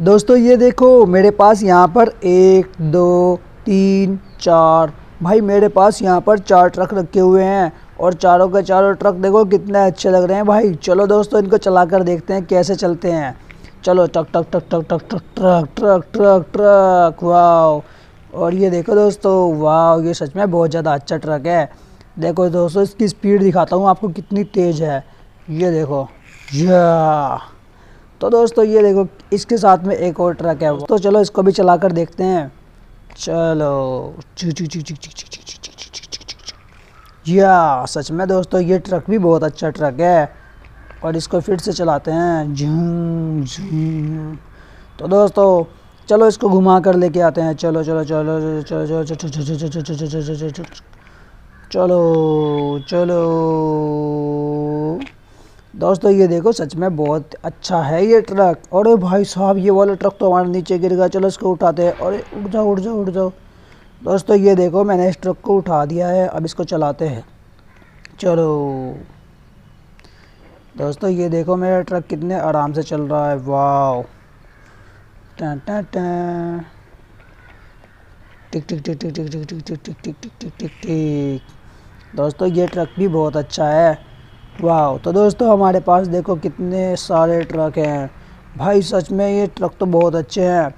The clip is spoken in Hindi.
दोस्तों ये देखो मेरे पास यहाँ पर 1 2 3 4 भाई मेरे पास यहाँ पर 4 ट्रक रखे हुए हैं और चारों के चारों ट्रक देखो कितने अच्छे लग रहे हैं भाई। चलो दोस्तों इनको चला कर देखते हैं कैसे चलते हैं। चलो टक टक टक टक टक टक ट्रक ट्रक ट्रक ट्रक वाह। और ये देखो दोस्तों वाह, ये सच में बहुत ज़्यादा अच्छा ट्रक है। देखो दोस्तों इसकी स्पीड दिखाता हूँ आपको कितनी तेज़ है। ये देखो या। तो दोस्तों ये देखो इसके साथ में एक और ट्रक है, तो चलो इसको भी चला कर देखते हैं। चलो या सच में दोस्तों ये ट्रक भी बहुत अच्छा ट्रक है और इसको फिर से चलाते हैं। झूम झूम। तो दोस्तों चलो इसको घुमा कर लेके आते हैं। चलो चलो चलो चलो चलो चलो चलो चलो चलो। दोस्तों ये देखो सच में बहुत अच्छा है ये ट्रक। अरे भाई साहब ये वाला ट्रक तो हमारे नीचे गिर गया। चलो इसको उठाते हैं। अरे उठ जाओ उठ जाओ उठ जाओ। दोस्तों ये देखो मैंने इस ट्रक को उठा दिया है, अब इसको चलाते हैं। चलो दोस्तों ये देखो मेरा ट्रक कितने आराम से चल रहा है। वाह टन टन टन टिक टिक टिक टिक टिक टिक टिक टिक टिक टिक टिक टिक टिक टिक। दोस्तों ये ट्रक भी बहुत अच्छा है। वाह। तो दोस्तों हमारे पास देखो कितने सारे ट्रक हैं भाई, सच में ये ट्रक तो बहुत अच्छे हैं।